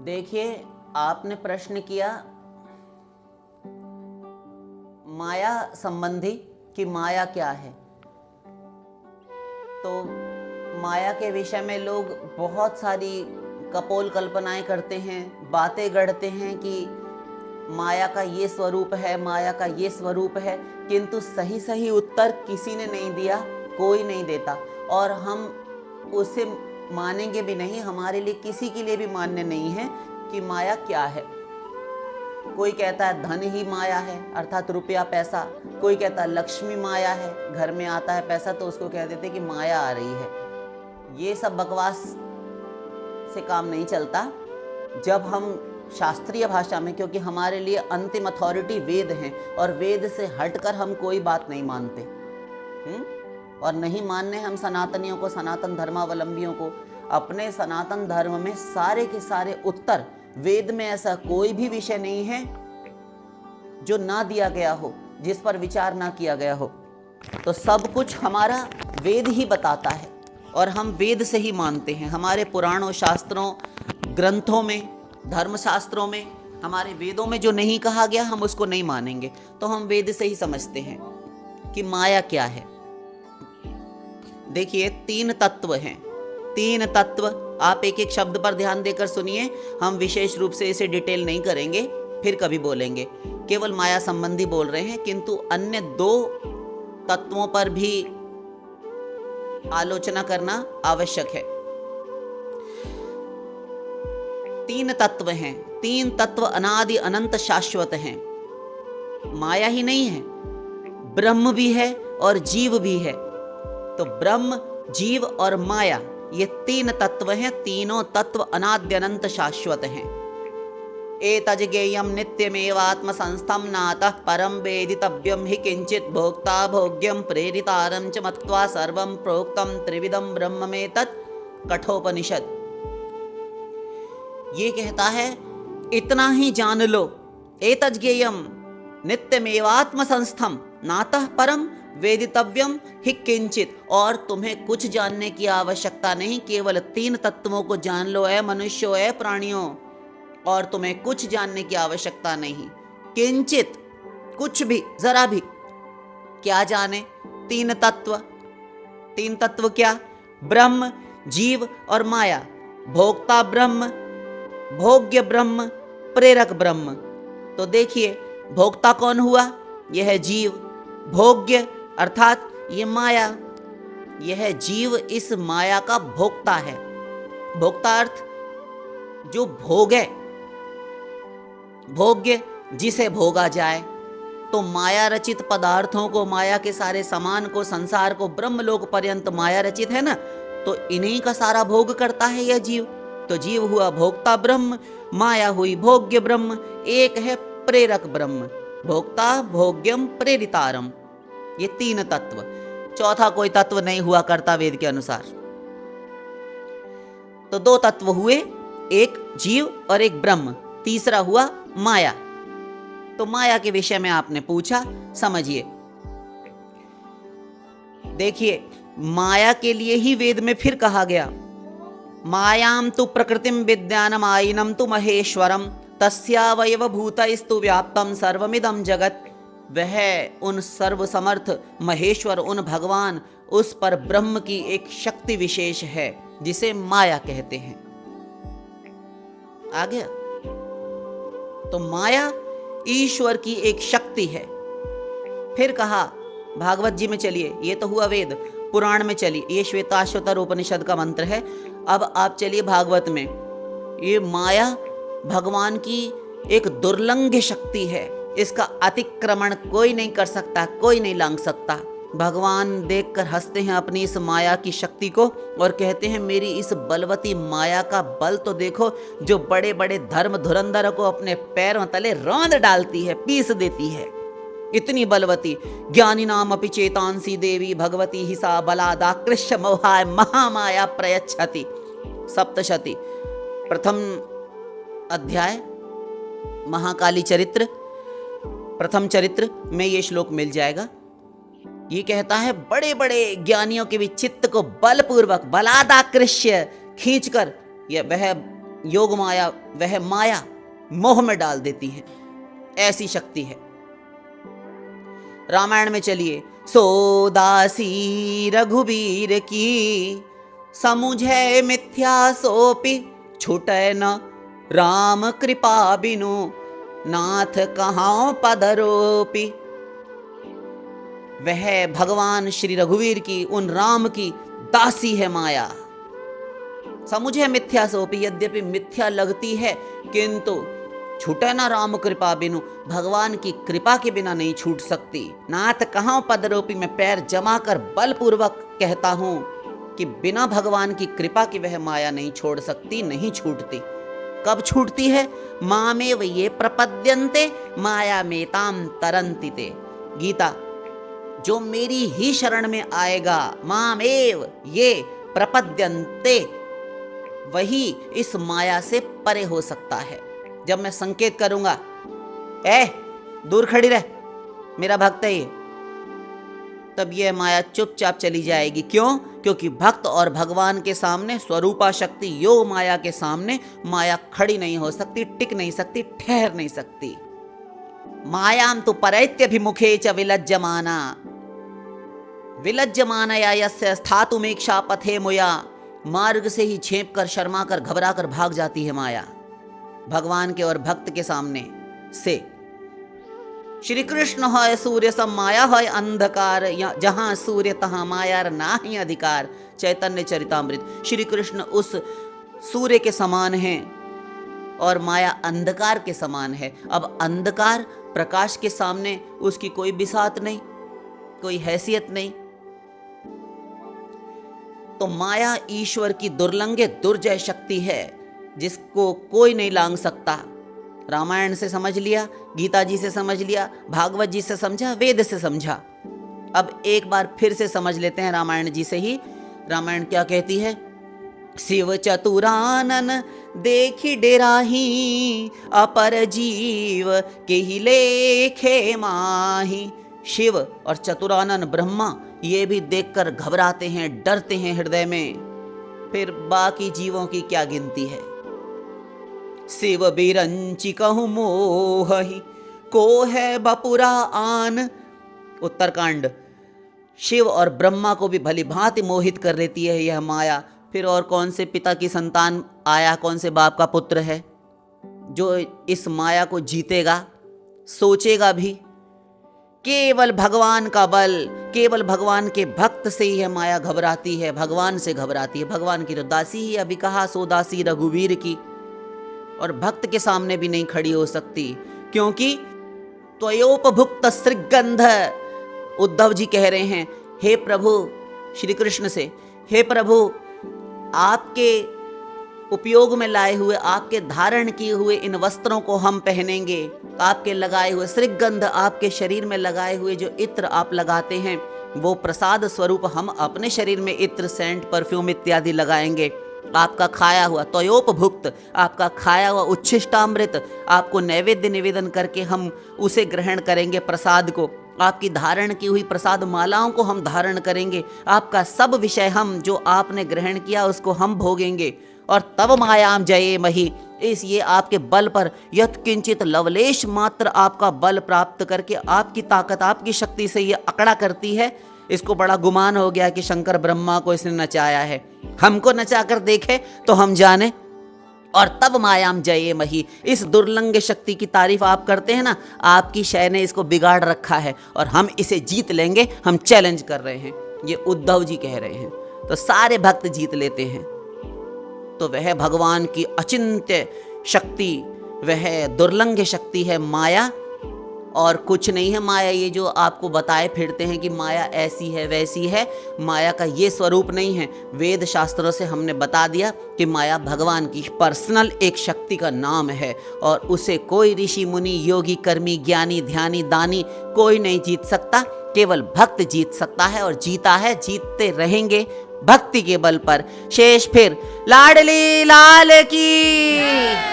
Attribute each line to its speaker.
Speaker 1: देखिए, आपने प्रश्न किया माया संबंधी कि माया क्या है। तो माया के विषय में लोग बहुत सारी कपोल कल्पनाएं करते हैं, बातें गढ़ते हैं कि माया का ये स्वरूप है, माया का ये स्वरूप है, किंतु सही सही उत्तर किसी ने नहीं दिया, कोई नहीं देता, और हम उसे मानेंगे भी नहीं। हमारे लिए, किसी के लिए भी मान्य नहीं है कि माया क्या है। कोई कहता है धन ही माया है, अर्थात रुपया पैसा। कोई कहता है लक्ष्मी माया है, घर में आता है पैसा तो उसको कह देते कि माया आ रही है। ये सब बकवास से काम नहीं चलता। जब हम शास्त्रीय भाषा में, क्योंकि हमारे लिए अंतिम अथॉरिटी वेद हैं और वेद से हटकर हम कोई बात नहीं मानते, और नहीं मानने हम सनातनियों को, सनातन धर्मावलंबियों को। अपने सनातन धर्म में सारे के सारे उत्तर, वेद में ऐसा कोई भी विषय नहीं है जो ना दिया गया हो, जिस पर विचार ना किया गया हो। तो सब कुछ हमारा वेद ही बताता है और हम वेद से ही मानते हैं। हमारे पुराणों, शास्त्रों, ग्रंथों में, धर्मशास्त्रों में, हमारे वेदों में जो नहीं कहा गया हम उसको नहीं मानेंगे। तो हम वेद से ही समझते हैं कि माया क्या है। देखिए, 3 तत्व हैं। 3 तत्व, आप एक एक शब्द पर ध्यान देकर सुनिए। हम विशेष रूप से इसे डिटेल नहीं करेंगे, फिर कभी बोलेंगे। केवल माया संबंधी बोल रहे हैं, किंतु अन्य 2 तत्वों पर भी आलोचना करना आवश्यक है। 3 तत्व हैं। 3 तत्व अनादि अनंत शाश्वत हैं। माया ही नहीं है, ब्रह्म भी है और जीव भी है। तो ब्रह्म, जीव और माया, ये 3 तत्व हैं। तीनों तत्व अनाद्य अनंत शाश्वत हैं। एतज्ज्ञेयं नित्यमेवात्म संस्थं नातः परं वेदितव्यं हि किंचित् भोक्ता भोग्यं प्रेरितारं च मत्वा सर्वं प्रोक्तं त्रिविधं ब्रह्ममेतत् कठोपनिषद। ये कहता है इतना ही जान लो। एतज्ज्ञेयं नित्यमेवात्म संस्थं नातः परं वेदितव्यम हि किंचित, और तुम्हें कुछ जानने की आवश्यकता नहीं, केवल 3 तत्वों को जान लो ऐ मनुष्यों, ऐ प्राणियों, और तुम्हें कुछ जानने की आवश्यकता नहीं। किंचित, कुछ भी, जरा भी। क्या जाने? 3 तत्व। 3 तत्व क्या? ब्रह्म, जीव और माया। भोक्ता ब्रह्म, भोग्य ब्रह्म, प्रेरक ब्रह्म। तो देखिए, भोक्ता कौन हुआ? यह है जीव। भोग्य अर्थात ये माया, यह जीव इस माया का भोक्ता है। भोक्ता अर्थ जो भोगे, भोग्य जिसे भोगा जाए। तो माया रचित पदार्थों को, माया के सारे सामान को, संसार को, ब्रह्मलोक पर्यंत माया रचित है ना, तो इन्हीं का सारा भोग करता है यह जीव। तो जीव हुआ भोक्ता ब्रह्म, माया हुई भोग्य ब्रह्म, एक है प्रेरक ब्रह्म। भोक्ता भोग्यम प्रेरितारम, ये 3 तत्व। चौथा कोई तत्व नहीं हुआ करता वेद के अनुसार। तो 2 तत्व हुए, एक जीव और एक ब्रह्म। तीसरा हुआ माया। तो माया के विषय में आपने पूछा, समझिए। देखिए, माया के लिए ही वेद में फिर कहा गया, मायां तु प्रकृतिम विद्यानम आयिनम तु महेश्वरम तस्यावयव भूतस्तु व्याप्तम सर्वमिदं जगत। वह उन सर्वसमर्थ महेश्वर, उन भगवान, उस पर ब्रह्म की एक शक्ति विशेष है जिसे माया कहते हैं। आ गया? तो माया ईश्वर की एक शक्ति है। फिर कहा, भागवत जी में चलिए, ये तो हुआ वेद। पुराण में चलिए, ये श्वेताश्वतर उपनिषद का मंत्र है। अब आप चलिए भागवत में। ये माया भगवान की एक दुर्लंघ्य शक्ति है, इसका अतिक्रमण कोई नहीं कर सकता, कोई नहीं लांघ सकता। भगवान देखकर हंसते हैं अपनी इस माया की शक्ति को और कहते हैं, मेरी इस बलवती माया का बल तो देखो, जो बड़े बड़े धर्म धुरंधर को अपने पैरों तले रौंद डालती है, पीस देती है। इतनी बलवती। ज्ञानी नाम अपि चेतांसी देवी भगवती ही सा बलादाकृष्य मोहाय महामाया प्रयच्छति। सप्तशती, प्रथम अध्याय, महाकाली चरित्र, प्रथम चरित्र में ये श्लोक मिल जाएगा। ये कहता है, बड़े बड़े ज्ञानियों के भी चित्त को बलपूर्वक, बलादाकृष्य खींचकर, यह वह योग माया वह माया मोह में डाल देती है, ऐसी शक्ति है। रामायण में चलिए, सो दासी रघुबीर की, समुझे मिथ्या सोपि, छूटे न राम कृपा बिनु, नाथ कहाँ पदरोपि। वह भगवान श्री रघुवीर की, उन राम की दासी है माया। समुझे मिथ्या सोपि, यद्यपि मिथ्या लगती है किंतु छूटे ना राम कृपा बिनु, भगवान की कृपा के बिना नहीं छूट सकती। नाथ कहाँ पदरोपी, मैं पैर जमा कर बलपूर्वक कहता हूं कि बिना भगवान की कृपा की वह माया नहीं छोड़ सकती, नहीं छूटती। कब छूटती है? मामेव ये प्रपद्यन्ते माया मेताम तरन्ति ते। गीता, जो मेरी ही शरण में आएगा, मामेव ये प्रपद्यन्ते, वही इस माया से परे हो सकता है। जब मैं संकेत करूंगा, ए दूर खड़ी रह, मेरा भक्त है ये, तब यह माया चुपचाप चली जाएगी। क्यों? क्योंकि भक्त और भगवान के सामने, स्वरूपा शक्ति योग माया के सामने माया खड़ी नहीं हो सकती, टिक नहीं सकती, ठहर नहीं सकती। मायाम तो परैत्यभिमुखे च विलज्जमाना, विलज्जमानया यस्य स्थातुमेक्षा पथे मुया। मार्ग से ही छेप कर, शर्मा कर, घबरा कर भाग जाती है माया भगवान के और भक्त के सामने से। श्री कृष्ण है सूर्य सम माया है अंधकार, जहां सूर्य तहां माया नाही अधिकार। चैतन्य चरितामृत। श्री कृष्ण उस सूर्य के समान हैं और माया अंधकार के समान है। अब अंधकार प्रकाश के सामने उसकी कोई बिसात नहीं, कोई हैसियत नहीं। तो माया ईश्वर की दुर्लंघे दुर्जय शक्ति है, जिसको कोई नहीं लांघ सकता। रामायण से समझ लिया, गीता जी से समझ लिया, भागवत जी से समझा, वेद से समझा। अब एक बार फिर से समझ लेते हैं रामायण जी से ही। रामायण क्या कहती है? शिव चतुरानन देखी डेराही, अपर जीव के ही लेखे माही। शिव और चतुरानन ब्रह्मा ये भी देखकर घबराते हैं, डरते हैं हृदय में। फिर बाकी जीवों की क्या गिनती है? शिव बिरंची कहूँ मोहि, को है बपुरा आन। उत्तरकांड। शिव और ब्रह्मा को भी भली भांति मोहित कर लेती है यह माया। फिर और कौन से पिता की संतान आया, कौन से बाप का पुत्र है जो इस माया को जीतेगा, सोचेगा भी? केवल भगवान का बल, केवल भगवान के भक्त से ही यह माया घबराती है, भगवान से घबराती है। भगवान की तो दासी ही, अभी कहा, सो दासी रघुवीर की। और भक्त के सामने भी नहीं खड़ी हो सकती, क्योंकि त्वयोपभुक्त श्रीगंध। उद्धव जी कह रहे हैं, हे प्रभु, श्री कृष्ण से, हे प्रभु, आपके उपयोग में लाए हुए, आपके धारण किए हुए इन वस्त्रों को हम पहनेंगे। आपके लगाए हुए श्रीगंध, आपके शरीर में लगाए हुए जो इत्र आप लगाते हैं, वो प्रसाद स्वरूप हम अपने शरीर में इत्र, सेंट, परफ्यूम इत्यादि लगाएंगे। आपका खाया हुआ त्वयोपभुक्त, आपका खाया हुआ उच्छिष्टामृत, आपको नैवेद्य निवेदन करके हम उसे ग्रहण करेंगे, प्रसाद को। आपकी धारण की हुई प्रसाद मालाओं को हम धारण करेंगे। आपका सब विषय हम, जो आपने ग्रहण किया, उसको हम भोगेंगे। और तब मायाम जये मही, इस ये आपके बल पर यत्किंचित लवलेश मात्र आपका बल प्राप्त करके, आपकी ताकत, आपकी शक्ति से ये अकड़ा करती है। इसको बड़ा गुमान हो गया कि शंकर ब्रह्मा को इसने नचाया है, हमको नचाकर देखे तो हम जाने। और तब मायाम जये मही, इस दुर्लंघ शक्ति की तारीफ आप करते हैं ना, आपकी शय ने इसको बिगाड़ रखा है और हम इसे जीत लेंगे, हम चैलेंज कर रहे हैं। ये उद्धव जी कह रहे हैं। तो सारे भक्त जीत लेते हैं। तो वह भगवान की अचिंत्य शक्ति, वह दुर्लंघ शक्ति है माया, और कुछ नहीं है माया। ये जो आपको बताए फिरते हैं कि माया ऐसी है वैसी है, माया का ये स्वरूप नहीं है। वेद शास्त्रों से हमने बता दिया कि माया भगवान की पर्सनल एक शक्ति का नाम है, और उसे कोई ऋषि मुनि, योगी, कर्मी, ज्ञानी, ध्यानी, दानी कोई नहीं जीत सकता, केवल भक्त जीत सकता है। और जीता है, जीतते रहेंगे भक्ति के बल पर। शेष फिर लाडली लाल की।